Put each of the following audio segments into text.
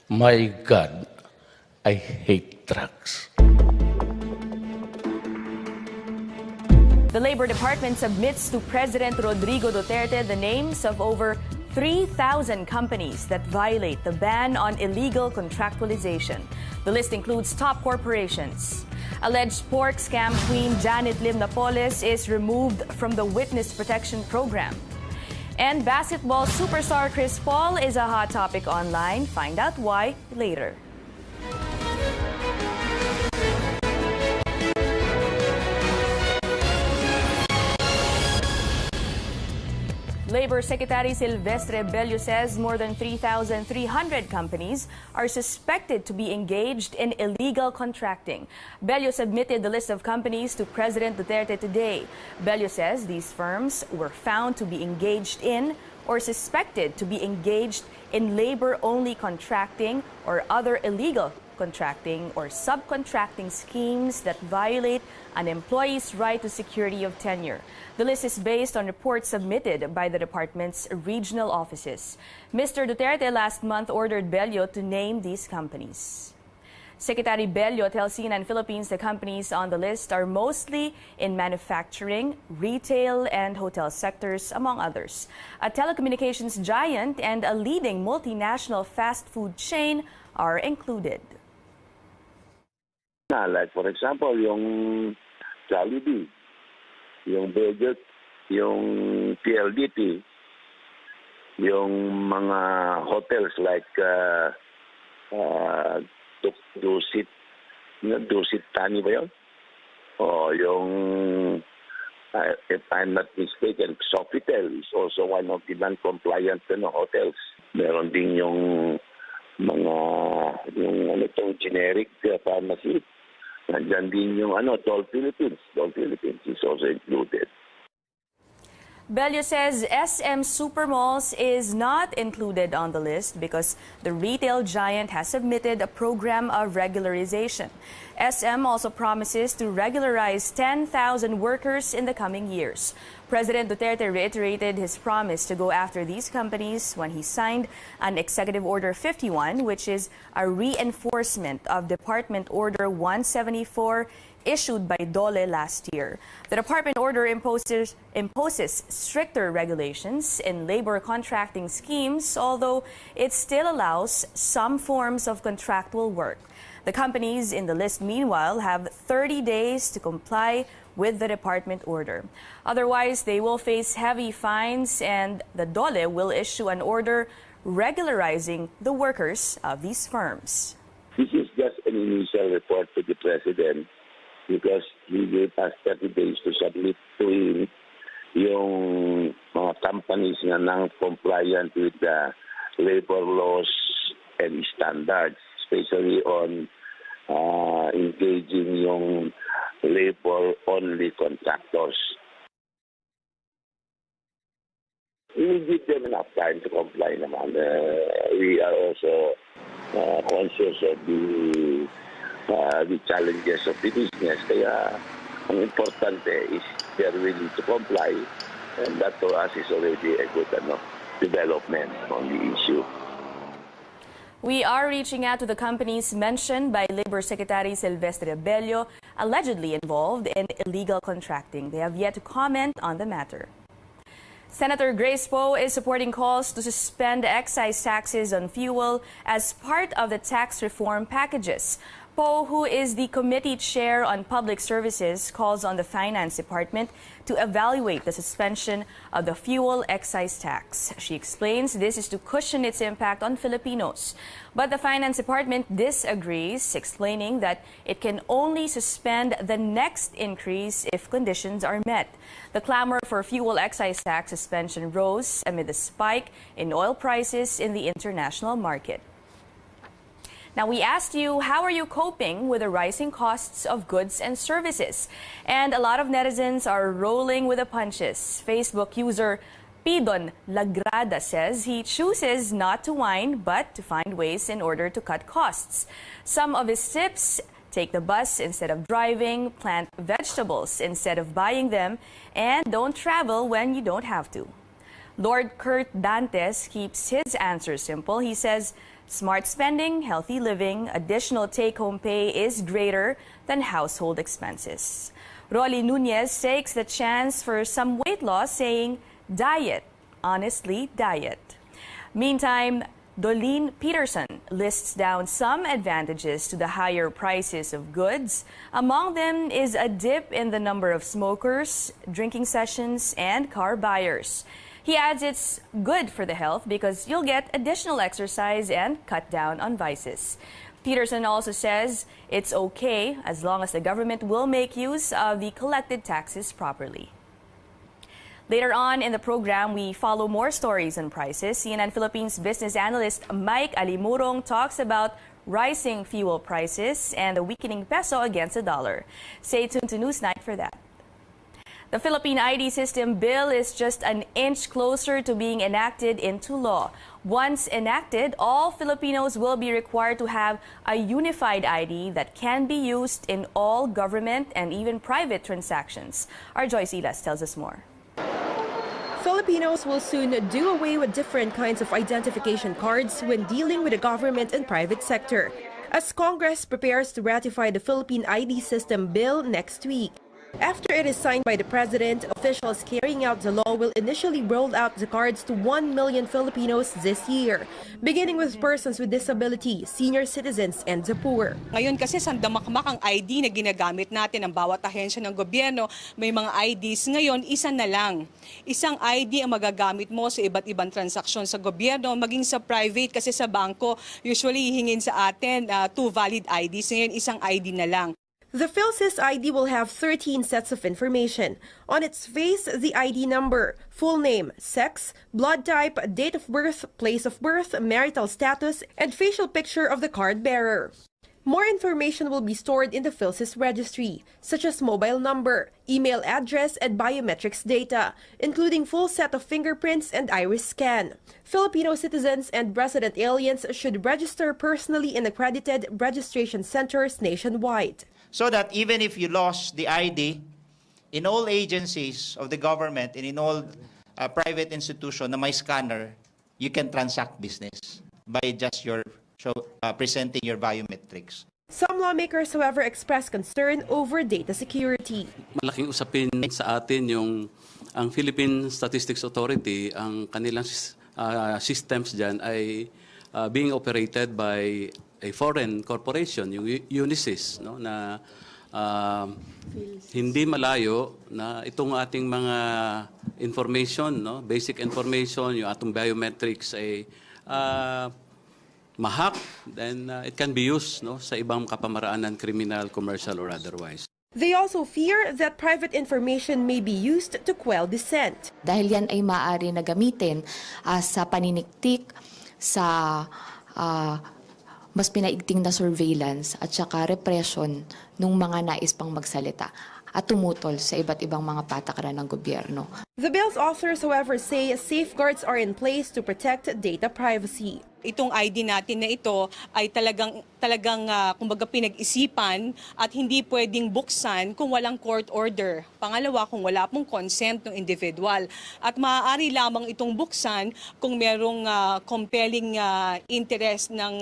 My God, I hate trucks. The Labor Department submits to President Rodrigo Duterte the names of over 3,000 companies that violate the ban on illegal contractualization. The list includes top corporations. Alleged pork scam queen Janet Lim Napoles is removed from the Witness Protection Program. And basketball superstar Chris Paul is a hot topic online. Find out why later. Labor Secretary Silvestre Bello says more than 3,300 companies are suspected to be engaged in illegal contracting. Bello submitted the list of companies to President Duterte today. Bello says these firms were found to be engaged in or suspected to be engaged in labor-only contracting or other illegal contracting or subcontracting schemes that violate an employee's right to security of tenure. The list is based on reports submitted by the department's regional offices. Mr. Duterte last month ordered Bello to name these companies. Secretary Bello tells CNN Philippines the companies on the list are mostly in manufacturing, retail, and hotel sectors, among others. A telecommunications giant and a leading multinational fast food chain are included. Like for example, yung Jollibee, yung Budget, yung P.Duterte, yung mga hotels like Dusit Tani ba yun? O yung, if I'm not mistaken, Sofitel is also one of the non-compliant hotels. Meron din yung mga, generic pharmacy. Nandiyan din yung Toll Philippines. Toll Philippines is also included. Bello says SM Supermalls is not included on the list because the retail giant has submitted a program of regularization. SM also promises to regularize 10,000 workers in the coming years. President Duterte reiterated his promise to go after these companies when he signed an Executive Order 51, which is a reinforcement of Department Order 174 issued by Dole last year. The department order imposes stricter regulations in labor contracting schemes, although it still allows some forms of contractual work. The companies in the list, meanwhile, have 30 days to comply with the department order. Otherwise, they will face heavy fines, and the Dole will issue an order regularizing the workers of these firms. This is just an initial report to the President because he gave us 30 days to submit to him yung mga companies na non-compliant with the labor laws and standards, especially on engaging yung labor-only contractors. We will give them enough time to comply naman. We are also conscious of the challenges of the business. Kaya ang importante is they're willing to comply, and that to us is already a good development on the issue. We are reaching out to the companies mentioned by Labor Secretary Silvestre Bello, allegedly involved in illegal contracting. They have yet to comment on the matter. Senator Grace Poe is supporting calls to suspend excise taxes on fuel as part of the tax reform packages. Poe, who is the committee chair on public services, calls on the Finance Department to evaluate the suspension of the fuel excise tax. She explains this is to cushion its impact on Filipinos. But the Finance Department disagrees, explaining that it can only suspend the next increase if conditions are met. The clamor for fuel excise tax suspension rose amid the spike in oil prices in the international market. Now, we asked you, how are you coping with the rising costs of goods and services? And a lot of netizens are rolling with the punches. Facebook user P.Duterte says he chooses not to whine, but to find ways in order to cut costs. Some of his tips: take the bus instead of driving, plant vegetables instead of buying them, and don't travel when you don't have to. Lord Kurt Dantes keeps his answer simple. He says, Smart spending, healthy living, additional take-home pay is greater than household expenses. Rolly Nunez takes the chance for some weight loss, saying, diet, honestly, diet. Meantime, Dolene Peterson lists down some advantages to the higher prices of goods. Among them is a dip in the number of smokers, drinking sessions, and car buyers. He adds it's good for the health because you'll get additional exercise and cut down on vices. Peterson also says it's okay as long as the government will make use of the collected taxes properly. Later on in the program, we follow more stories on prices. CNN Philippines business analyst Mike Alimurong talks about rising fuel prices and the weakening peso against the dollar. Stay tuned to Newsnight for that. The Philippine ID system bill is just an inch closer to being enacted into law. Once enacted, all Filipinos will be required to have a unified ID that can be used in all government and even private transactions. Our Joyce Ilas tells us more. Filipinos will soon do away with different kinds of identification cards when dealing with the government and private sector, as Congress prepares to ratify the Philippine ID system bill next week. After it is signed by the President, officials carrying out the law will initially roll out the cards to 1 million Filipinos this year, beginning with persons with disability, senior citizens, and the poor. Ngayon kasi sandamakmak ang ID na ginagamit natin ng bawat ahensya ng gobyerno. May mga IDs ngayon, isa na lang. Isang ID ang magagamit mo sa iba't ibang transaksyon sa gobyerno, maging sa private kasi sa bangko, usually hihingin sa atin 2 valid IDs. Ngayon, isang ID na lang. The PhilSys ID will have 13 sets of information. On its face, the ID number, full name, sex, blood type, date of birth, place of birth, marital status, and facial picture of the card bearer. More information will be stored in the PhilSys registry, such as mobile number, email address, and biometrics data, including full set of fingerprints and iris scan. Filipino citizens and resident aliens should register personally in accredited registration centers nationwide. So that even if you lost the ID, in all agencies of the government and in all private institutions na may scanner, you can transact business by just presenting your biometrics. Some lawmakers, however, express concern over data security. Malaking usapin sa atin ang Philippine Statistics Authority, ang kanilang systems dyan ay being operated by a foreign corporation, yung Unisys, no, na hindi malayo na itong ating mga information, no, basic information, yung atong biometrics ay mahak, then it can be used, no, sa ibang kapamaraanan, criminal, commercial, or otherwise. They also fear that private information may be used to quell dissent. Dahil yan ay maaari na gamitin sa paniniktik, sa mas pinaigting na surveillance at saka repression ng mga nais pang magsalita at tumutol sa iba't ibang mga patakaran ng gobyerno. The bill's authors, however, say safeguards are in place to protect data privacy. Itong ID natin na ito ay talagang kumbaga pinag-isipan at hindi pwedeng buksan kung walang court order. Pangalawa, kung wala pong consent ng individual. At maaari lamang itong buksan kung merong compelling interest ng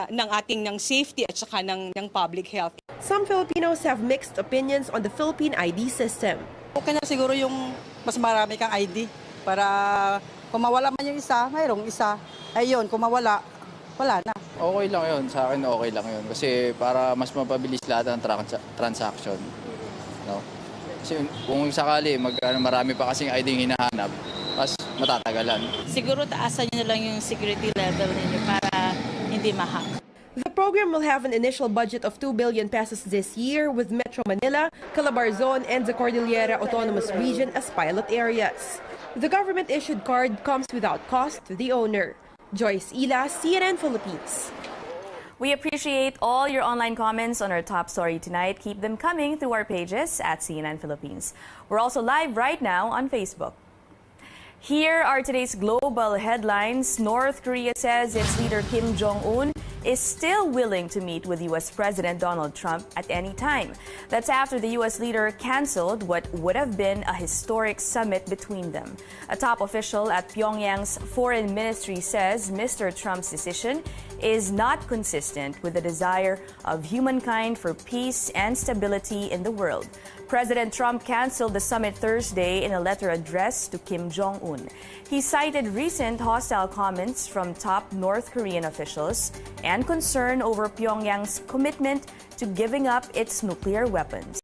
ng ating safety at saka ng public health. Some Filipinos have mixed opinions on the Philippine ID system. Okay na siguro yung mas marami kang ID para kung mawala man yung isa, mayroong isa. Ayun, kung mawala, wala na. Okay lang yun. Sa akin okay lang yun. Kasi para mas mapabilis lahat ng transaction. No? Kasi kung sakali, marami pa kasing ID yung hinahanap, mas matatagalan. Siguro taasan nyo lang yung security level ninyo para hindi mahak. The program will have an initial budget of 2 billion pesos this year with Metro Manila, Calabarzon, and the Cordillera Autonomous Region as pilot areas. The government-issued card comes without cost to the owner. Joyce Ila, CNN Philippines. We appreciate all your online comments on our top story tonight. Keep them coming through our pages at CNN Philippines. We're also live right now on Facebook. Here are today's global headlines. North Korea says its leader Kim Jong-un is still willing to meet with U.S. President Donald Trump at any time. That's after the U.S. leader canceled what would have been a historic summit between them. A top official at Pyongyang's foreign ministry says Mr. Trump's decision is not consistent with the desire of humankind for peace and stability in the world. President Trump canceled the summit Thursday in a letter addressed to Kim Jong-un. He cited recent hostile comments from top North Korean officials and concern over Pyongyang's commitment to giving up its nuclear weapons.